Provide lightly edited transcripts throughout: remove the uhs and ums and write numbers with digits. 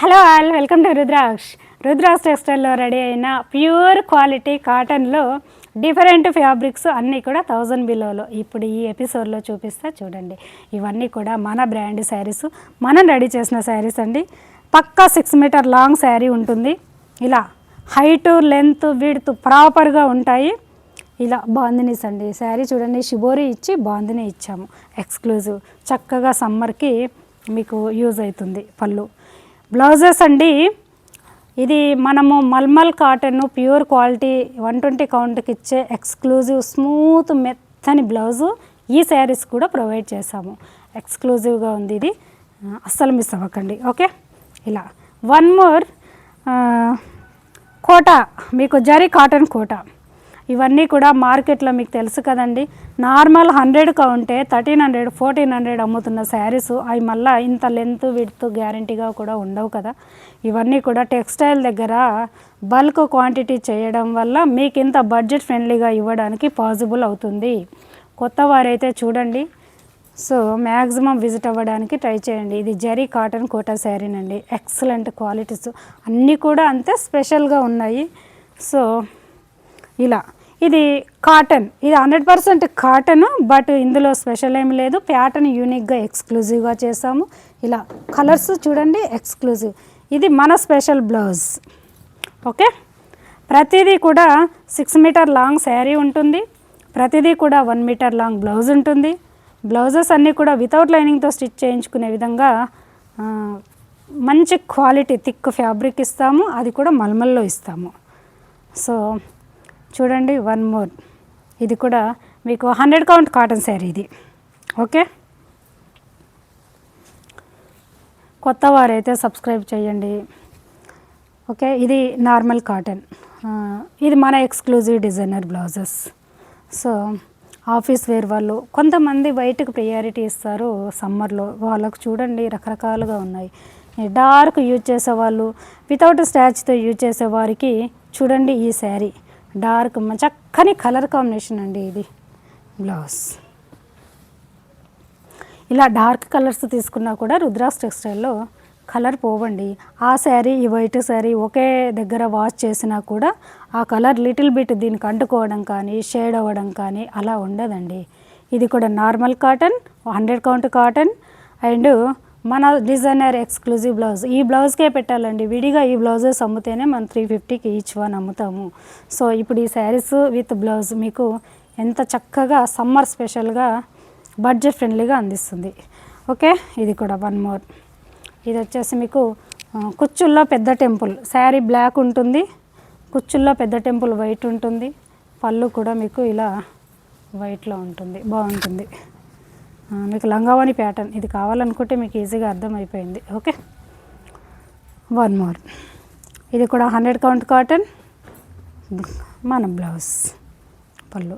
Hello all, welcome to Rudraksha టెక్స్టైల్లో ready అయిన pure quality కాటన్లో డిఫరెంట్ ఫ్యాబ్రిక్స్ అన్నీ కూడా 1000 బిలోలో ఇప్పుడు ఈ ఎపిసోడ్లో చూపిస్తా చూడండి. ఇవన్నీ కూడా మన బ్రాండ్ శారీస్, మనం రెడీ చేసిన శారీస్ అండి. పక్కా 6 మీటర్ లాంగ్ శారీ ఉంటుంది. ఇలా హైటు లెంత్ విడ్త్ ప్రాపర్గా ఉంటాయి. ఇలా బాందినీస్ అండి. శారీ చూడండి, షిబోరి ఇచ్చి బాందినీ ఇచ్చాము ఎక్స్క్లూజివ్. చక్కగా సమ్మర్కి మీకు యూజ్ అవుతుంది. పళ్ళు బ్లౌజెస్ అండి, ఇది మనము మల్మల్ కాటన్ ప్యూర్ క్వాలిటీ 120 కౌంట్కి ఇచ్చే ఎక్స్క్లూజివ్ స్మూత్ మెత్తని బ్లౌజు ఈ శారీస్ కూడా ప్రొవైడ్ చేసాము. ఎక్స్క్లూజివ్గా ఉంది, ఇది అస్సలు మిస్ అవ్వకండి. ఓకే, ఇలా వన్ మోర్ కోటా, మీకు జరీ కాటన్ కోటా. ఇవన్నీ కూడా మార్కెట్లో మీకు తెలుసు కదండి, నార్మల్ 100గా ఉంటే 1300 1400 అమ్ముతున్న శారీస్ అవి మళ్ళీ ఇంత లెంత్ విడ్త్ గ్యారంటీగా కూడా ఉండవు కదా. ఇవన్నీ కూడా టెక్స్టైల్ దగ్గర బల్క్ క్వాంటిటీ చేయడం వల్ల మీకు ఇంత బడ్జెట్ ఫ్రెండ్లీగా ఇవ్వడానికి పాసిబుల్ అవుతుంది. కొత్త వారైతే చూడండి, సో మ్యాక్సిమం విజిట్ అవ్వడానికి ట్రై చేయండి. ఇది జరీ కాటన్ కోటా శారీనండి. ఎక్సలెంట్ క్వాలిటీస్ అన్నీ కూడా అంతే స్పెషల్గా ఉన్నాయి. సో ఇలా ఇది కాటన్, ఇది 100% కాటన్, బట్ ఇందులో స్పెషల్ ఏమి లేదు. ప్యాటర్న్ యూనిక్గా ఎక్స్క్లూజివ్గా చేసాము. ఇలా కలర్స్ చూడండి ఎక్స్క్లూజివ్. ఇది మన స్పెషల్ బ్లౌజ్. ఓకే, ప్రతిదీ కూడా 6 మీటర్ లాంగ్ శారీ ఉంటుంది. ప్రతిదీ కూడా 1 మీటర్ లాంగ్ బ్లౌజ్ ఉంటుంది. బ్లౌజెస్ అన్నీ కూడా వితౌట్ లైనింగ్తో స్టిచ్ చేయించుకునే విధంగా మంచి క్వాలిటీ థిక్ ఫ్యాబ్రిక్ ఇస్తాము. అది కూడా మల్మల్లో ఇస్తాము. సో చూడండి, వన్ మోర్, ఇది కూడా మీకు 100 కౌంట్ కాటన్ శారీ ఇది. ఓకే, కొత్త వారైతే సబ్స్క్రైబ్ చేయండి. ఓకే, ఇది నార్మల్ కాటన్, ఇది మన exclusive designer blouses. So office wear వాళ్ళు కొంతమంది వైట్కి ప్రియారిటీ ఇస్తారు సమ్మర్లో, వాళ్ళకు చూడండి రకరకాలుగా ఉన్నాయి. డార్క్ యూజ్ చేసేవాళ్ళు, వితౌట్ స్టాచ్తో యూజ్ చేసేవారికి చూడండి ఈ శారీ డార్క్ చక్కని కలర్ కాంబినేషన్ అండి. ఇది బ్లౌజ్. ఇలా డార్క్ కలర్స్ తీసుకున్నా కూడా రుద్రాక్ష టెక్స్టైల్లో కలర్ పోవండి. ఆ శారీ ఈ వైట్ శారీ ఒకే దగ్గర వాష్ చేసినా కూడా ఆ కలర్ లిటిల్ బిట్ దీనికి అంటుకోవడం కానీ షేడ్ అవ్వడం కానీ అలా ఉండదండి. ఇది కూడా normal cotton, 100 count cotton and మన డిజైనర్ ఎక్స్క్లూజివ్ బ్లౌజ్. ఈ బ్లౌజ్కే పెట్టాలండి, విడిగా ఈ బ్లౌజెస్ అమ్ముతేనే మనం 350కి ఈచ్ వన్ అమ్ముతాము. సో ఇప్పుడు ఈ శారీస్ విత్ బ్లౌజ్ మీకు ఎంత చక్కగా సమ్మర్ స్పెషల్గా బడ్జెట్ ఫ్రెండ్లీగా అందిస్తుంది. ఓకే, ఇది కూడా వన్ మోర్, ఇది వచ్చేసి మీకు కుచ్చుల్లో పెద్ద టెంపుల్ శారీ బ్లాక్ ఉంటుంది, కుచ్చుల్లో పెద్ద టెంపుల్ వైట్ ఉంటుంది. పళ్ళు కూడా మీకు ఇలా వైట్లో ఉంటుంది, బాగుంటుంది. మీకు లంగావాణి ప్యాటర్న్ ఇది కావాలనుకుంటే మీకు ఈజీగా అర్థమైపోయింది. ఓకే, వన్ మోర్, ఇది కూడా 100 కౌంట్ కాటన్, మన బ్లౌజ్. పళ్ళు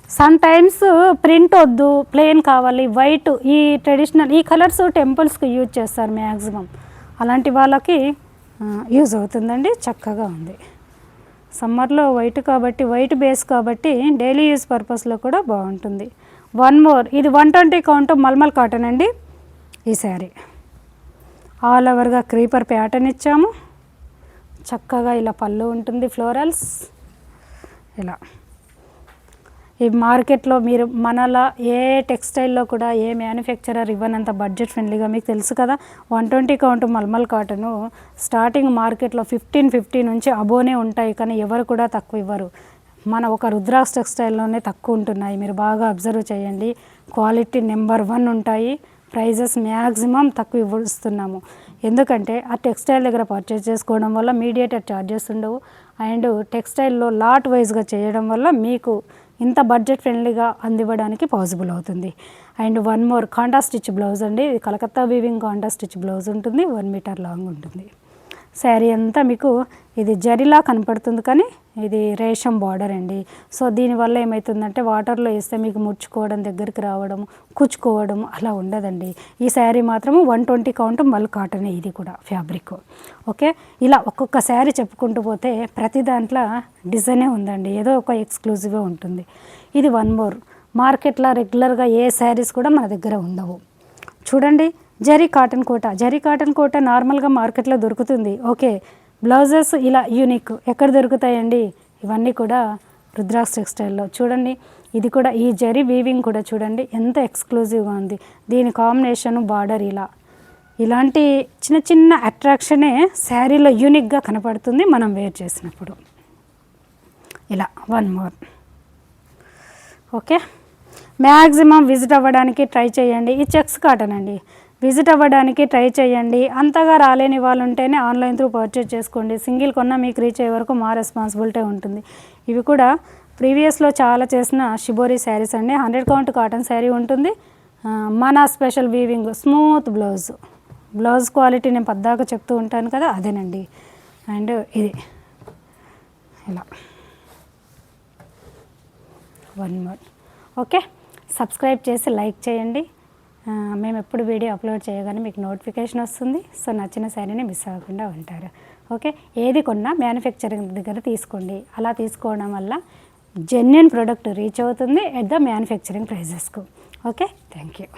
సమ్ టైమ్స్ ప్రింట్ వద్దు, ప్లెయిన్ కావాలి, వైట్, ఈ ట్రెడిషనల్ ఈ కలర్స్ టెంపుల్స్కి యూజ్ చేస్తారు మ్యాక్సిమం. అలాంటి వాళ్ళకి యూజ్ అవుతుందండి. చక్కగా ఉంది. సమ్మర్లో వైట్ కాబట్టి, వైట్ బేస్ కాబట్టి డైలీ యూజ్ పర్పస్లో కూడా బాగుంటుంది. వన్ మోర్, ఇది 120 కౌంట్ మల్మల్ కాటన్ అండి. ఈ శారీ ఆల్ ఓవర్గా క్రీపర్ ప్యాటర్న్ ఇచ్చాము. చక్కగా ఇలా పళ్ళు ఉంటుంది, ఫ్లోరల్స్. ఇలా ఈ మార్కెట్లో మీరు మనలా ఏ టెక్స్టైల్లో కూడా ఏ మ్యానుఫ్యాక్చరర్ ఇవ్వనంత బడ్జెట్ ఫ్రెండ్లీగా మీకు తెలుసు కదా. 120 కౌంట్ మల్మల్ కాటను స్టార్టింగ్ మార్కెట్లో 1550 నుంచి అబోనే ఉంటాయి, కానీ ఎవరు కూడా తక్కువ ఇవ్వరు. మన ఒక రుద్రాక్ష టెక్స్టైల్లోనే తక్కువ ఉంటున్నాయి. మీరు బాగా అబ్జర్వ్ చేయండి. క్వాలిటీ నెంబర్ 1 ఉంటాయి. ప్రైజెస్ మ్యాక్సిమం తక్కువ ఇస్తున్నాము. ఎందుకంటే ఆ టెక్స్టైల్ దగ్గర పర్చేస్ చేసుకోవడం వల్ల మీడియేటర్ ఛార్జెస్ ఉండవు అండ్ టెక్స్టైల్లో లాట్ వైజ్గా చేయడం వల్ల మీకు ఇంత బడ్జెట్ ఫ్రెండ్లీగా అందివ్వడానికి పాసిబుల్ అవుతుంది. And one more, kantha stitch blouse అండి. ఇది Calcutta weaving kantha stitch blouse ఉంటుంది, 1 మీటర్ లాంగ్ ఉంటుంది. శారీ అంతా మీకు ఇది జరీలా కనపడుతుంది, కానీ ఇది రేషం బార్డర్ అండి. సో దీనివల్ల ఏమవుతుందంటే వాటర్లో వేస్తే మీకు ముడుచుకోవడం, దగ్గరికి రావడం, కుచ్చుకోవడం అలా ఉండదండి. ఈ శారీ మాత్రము 120 కౌంట్ మల్ కాటన్, ఇది కూడా ఫ్యాబ్రిక్. ఓకే, ఇలా ఒక్కొక్క శారీ చెప్పుకుంటూ పోతే ప్రతి దాంట్లో డిజైనే ఉందండి, ఏదో ఒక ఎక్స్క్లూజివ్గా ఉంటుంది. ఇది వన్ మోర్, మార్కెట్లో రెగ్యులర్గా ఏ శారీస్ కూడా మన దగ్గర ఉండవు. చూడండి జరీ కాటన్ కోట, జరీ కాటన్ కోట నార్మల్గా మార్కెట్లో దొరుకుతుంది. ఓకే, బ్లౌజెస్ ఇలా యూనిక్ ఎక్కడ దొరుకుతాయండి? ఇవన్నీ కూడా రుద్రాస్ టెక్స్టైల్లో. చూడండి, ఇది కూడా ఈ జరీ వీవింగ్ కూడా చూడండి ఎంత ఎక్స్క్లూజివ్గా ఉంది. దీని కాంబినేషను బార్డర్ ఇలాంటి చిన్న చిన్న అట్రాక్షనే శారీలో యూనిక్గా కనపడుతుంది మనం వేర్ చేసినప్పుడు. ఇలా one more. Okay, maximum visit అవ్వడానికి ట్రై చేయండి. ఈ చెక్స్ కాటన్ అండి, విజిట్ అవ్వడానికి ట్రై చేయండి. అంతగా రాలేని వాళ్ళు ఉంటేనే ఆన్లైన్ త్రూ పర్చేజ్ చేసుకోండి. సింగిల్ కొన్నా మీకు రీచ్ అయ్యే వరకు మా రెస్పాన్సిబిలిటీ ఉంటుంది. ఇవి కూడా ప్రీవియస్లో చాలా చేసిన షిబోరి శారీస్ అండి. 100 కౌంట్ కాటన్ శారీ ఉంటుంది. మన special weaving smooth blouse quality నేను పద్దాక చెప్తూ ఉంటాను కదా, అదేనండి. అండ్ ఇది ఇలా వన్ మోర్. ఓకే, సబ్స్క్రైబ్ చేసి లైక్ చేయండి. మేము ఎప్పుడు వీడియో అప్లోడ్ చేయగానే మీకు నోటిఫికేషన్ వస్తుంది. సో నచ్చిన శారీని మిస్ అవ్వకుండా ఉంటారు. ఓకే, ఏది కొన్నా మ్యానుఫ్యాక్చరింగ్ దగ్గర తీసుకోండి. అలా తీసుకోవడం వల్ల జెన్యున్ ప్రోడక్ట్ రీచ్ అవుతుంది ఎట్ ద మ్యానుఫ్యాక్చరింగ్ ప్రైజెస్కు. Okay, thank you.